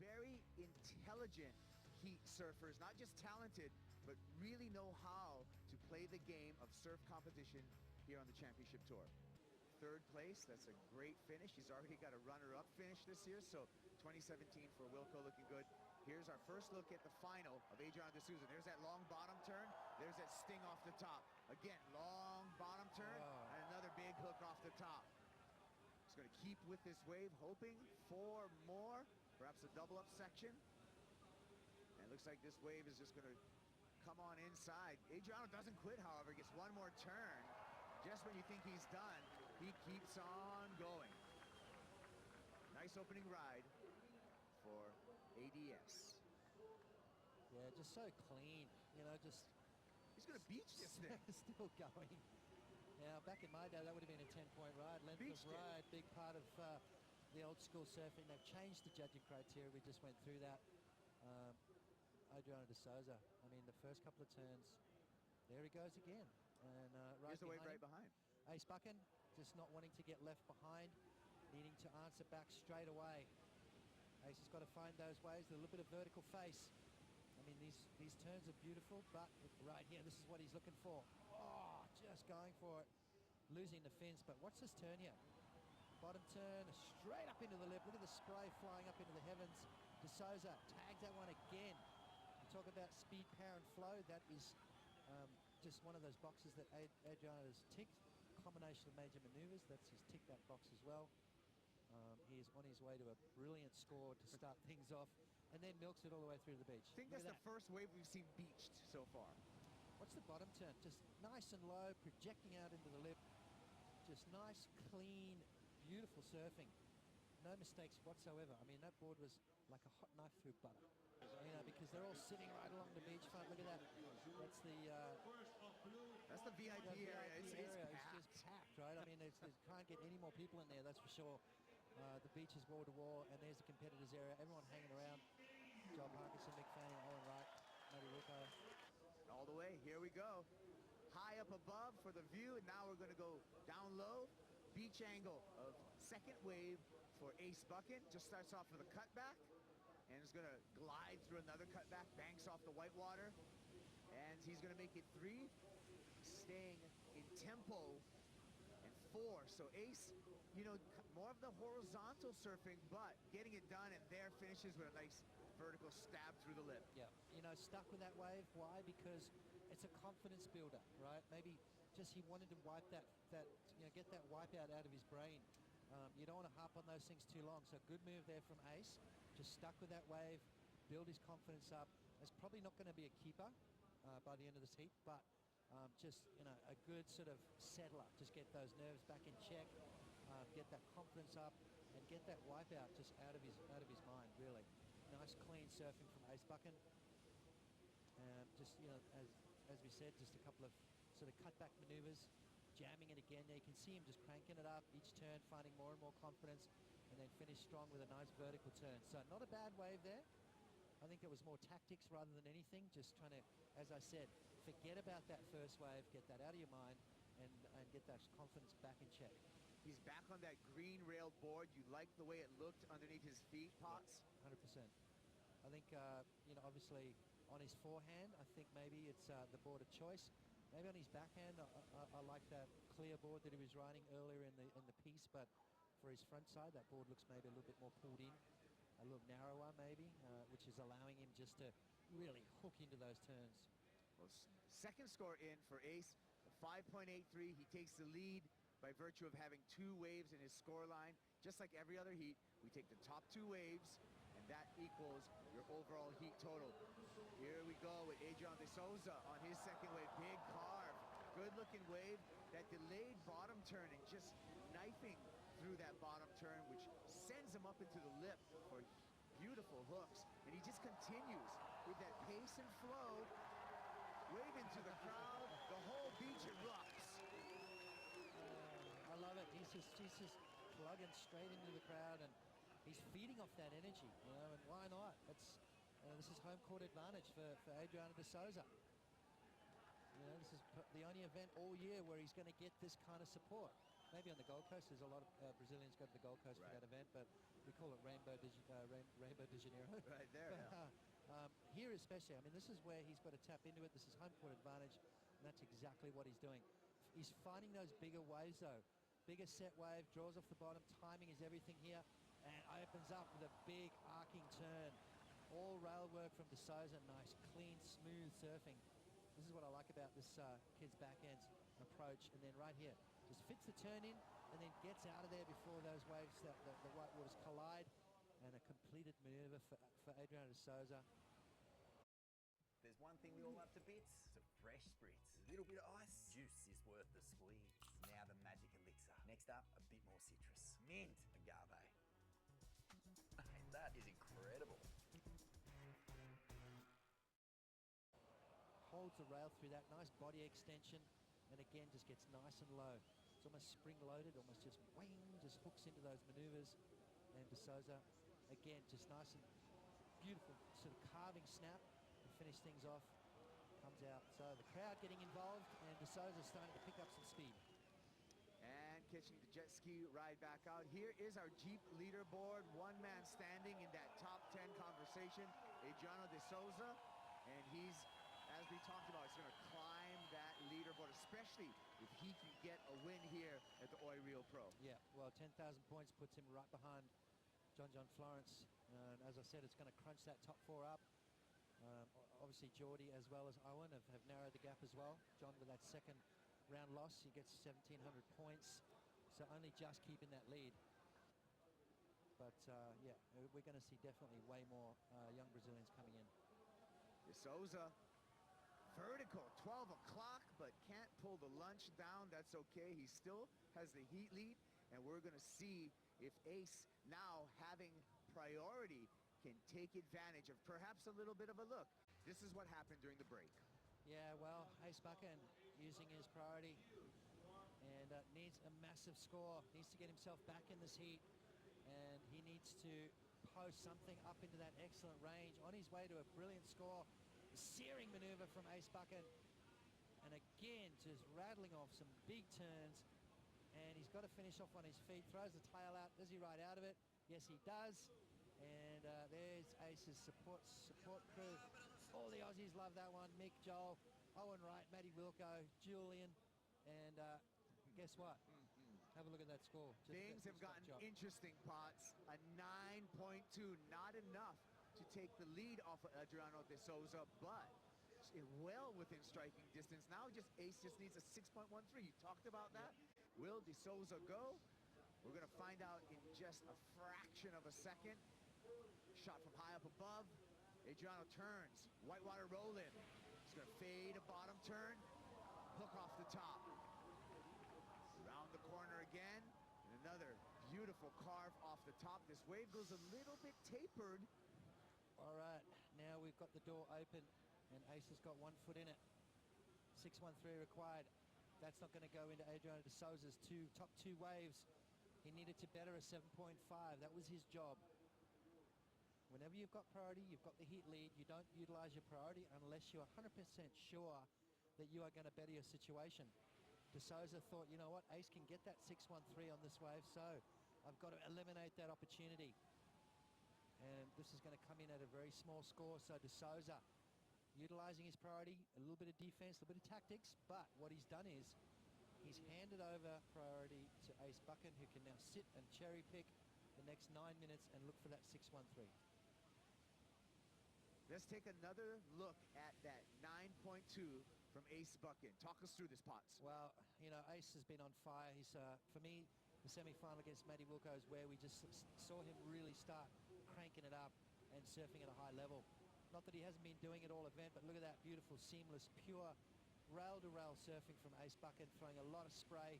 very intelligent heat surfers, not just talented, but really know how to play the game of surf competition here on the championship tour. Third place, that's a great finish. He's already got a runner-up finish this year, so 2017 for Wilco looking good. Here's our first look at the final of Adriano de Souza. There's that long bottom turn. There's that sting off the top. Again, long bottom turn, and another big hook off the top. He's going to keep with this wave, hoping for more, perhaps a double-up section. And it looks like this wave is just going to come on inside. Adriano doesn't quit, however, gets one more turn. Just when you think he's done, he keeps on going. Nice opening ride for ADS. Yeah, just so clean, you know, just... He's going to beach this thing. Still going. Now, back in my day, that would have been a 10-point ride. Length of ride, big part of the old school surfing. They've changed the judging criteria. We just went through that. Adriano de Souza, I mean, the first couple of turns, there he goes again. And right here's the wave right behind. Ace Buchan, just not wanting to get left behind, needing to answer back straight away. Ace has got to find those waves with a little bit of vertical face. I mean, these turns are beautiful, but right here, this is what he's looking for. Oh, just going for it. Losing the fins, but what's this turn here? Bottom turn, straight up into the lip. Look at the spray flying up into the heavens. De Souza tags that one again. You talk about speed, power, and flow. That is just one of those boxes that Adriano has ticked. Combination of major maneuvers, he's ticked that box as well. He is on his way to a brilliant score to start things off, and then milks it all the way through to the beach. I think that's the first wave we've seen beached so far. What's the bottom turn? Just nice and low, projecting out into the lip. Just nice, clean, beautiful surfing. No mistakes whatsoever. I mean, that board was like a hot knife through butter. You know, because they're all sitting right along the beachfront. Look at that. That's the VIP area. It's just packed, right? I mean, they can't get any more people in there, that's for sure. The beach is wall to wall, and there's the competitors area. Everyone hanging around. Joel Parkinson, Mick Fanning, Owen Wright, Matty Wilco. All the way, here we go. High up above for the view, and now we're going to go down low. Beach angle of second wave for Ace Buchan. Just starts off with a cutback, and is going to glide through another cutback, banks off the whitewater, and he's going to make it 3, staying in tempo, and 4. So Ace, you know, more of the horizontal surfing, but getting it done, and there finishes with a nice vertical stab through the lip. Yeah, you know, stuck with that wave. Why? Because it's a confidence builder, right? Maybe just he wanted to wipe that you know, get that wipeout out of his brain. You don't want to harp on those things too long. So good move there from Ace. Just stuck with that wave, build his confidence up. It's probably not going to be a keeper by the end of this heat, but just, you know, a good sort of settler. Just get those nerves back in check, get that confidence up, and get that wipeout just out of his mind, really. Nice, clean surfing from Ace Buchan. Just, you know, as we said, just a couple of sort of cutback maneuvers, jamming it again. There you can see him just cranking it up each turn, finding more and more confidence, and then finish strong with a nice vertical turn. So not a bad wave there. I think it was more tactics rather than anything, just trying to, as I said, forget about that first wave, get that out of your mind, and get that confidence back in check. He's back on that green railed board. You like the way it looked underneath his feet, Potts? 100%. I think, you know, obviously on his forehand, I think maybe it's the board of choice. Maybe on his backhand, I like that clear board that he was riding earlier in the piece, but for his front side, that board looks maybe a little bit more pulled in, a little narrower maybe, which is allowing him just to really hook into those turns. Well, second score in for Ace, 5.83. He takes the lead by virtue of having 2 waves in his score line. Just like every other heat, we take the top 2 waves, and that equals your overall heat total. Here we go with Adriano de Souza on his second wave. Big carve, good looking wave. That delayed bottom turn and just knifing through that bottom turn, which sends him up into the lip for beautiful hooks. And he just continues with that pace and flow, waving to the crowd. The whole beach erupts. I love it. He's just plugging straight into the crowd, and he's feeding off that energy, you know, and why not? It's, this is home court advantage for Adriano de Souza. You know, this is the only event all year where he's going to get this kind of support. Maybe on the Gold Coast, there's a lot of Brazilians go to the Gold Coast for that event, but we call it Rainbow de Janeiro. Right there, But, yeah. here especially, I mean, this is where he's got to tap into it. This is home court advantage, and that's exactly what he's doing. He's finding those bigger waves, though. Bigger set wave, draws off the bottom. Timing is everything here, and opens up with a big arcing turn. All rail work from De Souza. Nice, clean, smooth surfing. This is what I like about this kid's backhand approach. And then right here, just fits the turn in, and then gets out of there before those waves, the white waters collide. And a completed maneuver for Adriano De Souza. There's one thing we all love to bits, some fresh spritz. A little bit of ice, juice is worth the squeeze. Now the magic elixir. Next up, a bit more citrus. Mint agave. That is incredible. Holds the rail through that, nice body extension, and again just gets nice and low. It's almost spring-loaded, almost just wing, just hooks into those maneuvers. And De Souza, again, just nice and beautiful sort of carving snap to finish things off. Comes out. So the crowd getting involved, and De Souza starting to pick up some speed. And catching the jet ski ride back out. Here is our Jeep leaderboard. One man standing in that top 10 conversation, Adriano De Souza. And he's, as we talked about, he's going to climb that leaderboard, especially if he can get a win here at the Oi Rio Pro. Yeah, well, 10,000 points puts him right behind John Florence. And as I said, it's going to crunch that top four up. Obviously, Geordie as well as Owen have narrowed the gap as well. John with that second round loss, he gets 1,700 points. So only just keeping that lead. But yeah, we're going to see definitely way more young Brazilians coming in. De Souza, vertical, 12 o'clock, but can't pull the lunch down. That's okay. He still has the heat lead, and we're going to see if Ace, now having priority, can take advantage of perhaps a little bit of a look. This is what happened during the break. Yeah, well, Ace Buchan using his priority and needs a massive score, needs to get himself back in this heat, and he needs to post something up into that excellent range on his way to a brilliant score. A searing maneuver from Ace Buchan, and again just rattling off some big turns, and he's got to finish off on his feet. Throws the tail out. Does he ride out of it? Yes, he does. And there's Ace's support crew. All the Aussies love that one. Mick, Joel, Owen Wright, Matty Wilco, Julian, and guess what? Have a look at that score. Things have gotten interesting, Potts. A 9.2, not enough to take the lead off of Adriano De Souza, but well within striking distance. Now Ace just needs a 6.13. You talked about that. Will De Souza go? We're going to find out in just a fraction of a second. Shot from high up above. Adriano turns. Whitewater roll in. He's going to fade a bottom turn. Hook off the top. Round the corner again. And another beautiful carve off the top. This wave goes a little bit tapered. All right, now we've got the door open, and Ace has got 1 foot in it. 6.13 required. That's not going to go into Adriano De Souza's top two waves. He needed to better a 7.5. That was his job. Whenever you've got priority, you've got the heat lead. You don't utilize your priority unless you're 100% sure that you are going to better your situation. De Souza thought, you know what, Ace can get that 6.13 on this wave, so I've got to eliminate that opportunity. And this is going to come in at a very small score. So De Souza utilizing his priority, a little bit of defense, a little bit of tactics, but what he's done is he's handed over priority to Ace Buchan, who can now sit and cherry pick the next 9 minutes and look for that 6.13. Let's take another look at that 9.2 from Ace Buchan. Talk us through this, Potts. Well, you know, Ace has been on fire. He's, for me, the semi-final against Matty Wilco is where we just saw him really start cranking it up and surfing at a high level. Not that he hasn't been doing it all event, but look at that beautiful, seamless, pure rail-to-rail surfing from Ace Buchan, throwing a lot of spray.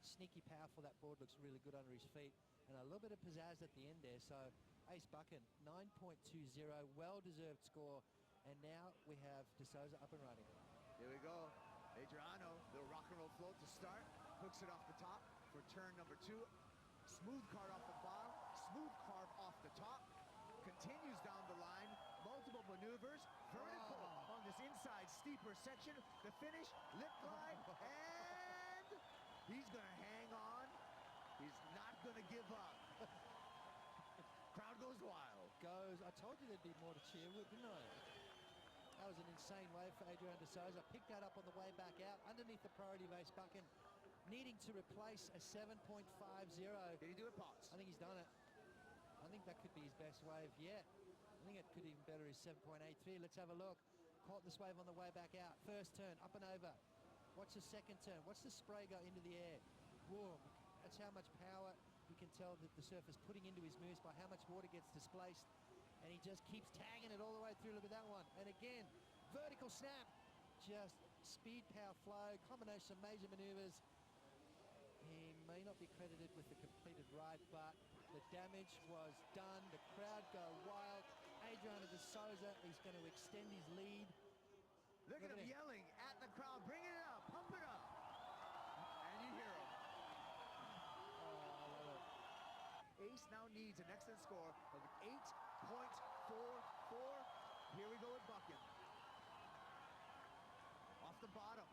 Sneaky powerful. That board looks really good under his feet. And a little bit of pizzazz at the end there. So Ace Buchan, 9.20, well-deserved score. And now we have De Souza up and running. Here we go. Adriano, the rock and roll float to start. Hooks it off the top for turn number 2. Smooth card off the bottom. Smooth carve off the top. Continues down the line. Multiple maneuvers. Vertical on this inside steeper section. The finish, lip glide, and he's going to hang on. He's not going to give up. goes. I told you there'd be more to cheer with, didn't I? That was an insane wave for Adrian de Souza. Picked that up on the way back out underneath the priority base bucket, needing to replace a 7.50. Did he do it, Pops? I think he's done it. I think that could be his best wave yet. I think it could even better his 7.83. Let's have a look. Caught this wave on the way back out. First turn, up and over. Watch the second turn. Watch the spray go into the air. Boom. That's how much power you can tell that the surfer's putting into his moves by how much water gets displaced. And he just keeps tagging it all the way through. Look at that one. And again, vertical snap. Just speed, power, flow, combination of major maneuvers. He may not be credited with the completed ride, but the damage was done. The crowd go wild. Adrian de Souza is going to extend his lead. Look at him yelling at the crowd. Bring it up. Pump it up. And you hear him. Oh, I love it. Ace now needs an excellent score of 8.44. Here we go with Buchan. Off the bottom.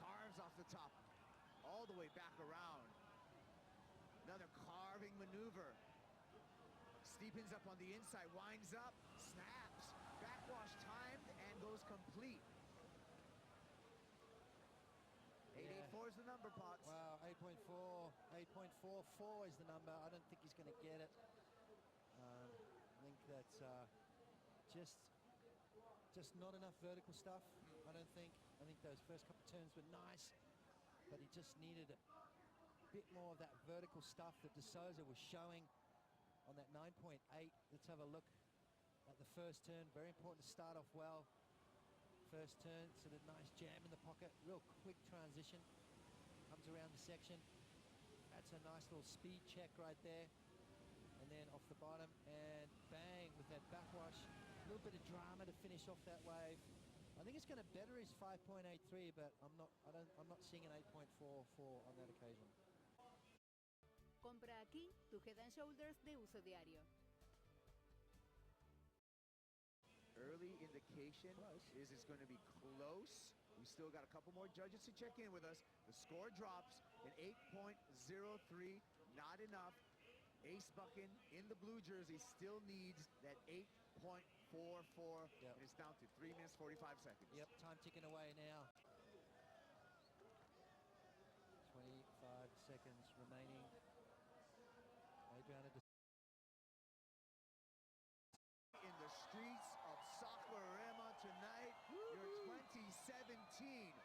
Carves off the top. All the way back around. Another carving maneuver. Steepens up on the inside. Winds up. Snaps. Backwash timed and goes complete. 8.84 is the number, Potts. Wow, 8.4. 8.44 is the number. I don't think he's going to get it. I think that's just not enough vertical stuff. I don't think. I think those first couple turns were nice, but he just needed a bit more of that vertical stuff that de Souza was showing on that 9.8. Let's have a look at the first turn. Very important to start off well. First turn, sort of nice jam in the pocket, real quick transition. Comes around the section. That's a nice little speed check right there. And then off the bottom and bang with that backwash. A little bit of drama to finish off that wave. I think it's going to better his 5.83, but I'm not seeing an 8.44 on that occasion. Compra aquí tu Head and Shoulders de uso diario. Early indication is it's going to be close. We still got a couple more judges to check in with us. The score drops an 8.03, not enough. Ace Buchan in the blue jersey still needs that 8.44, and it's down to 3 minutes 45 seconds. Yep, time ticking away now. 25 seconds remaining. Adrian in the streets of Saquarema tonight, your 2017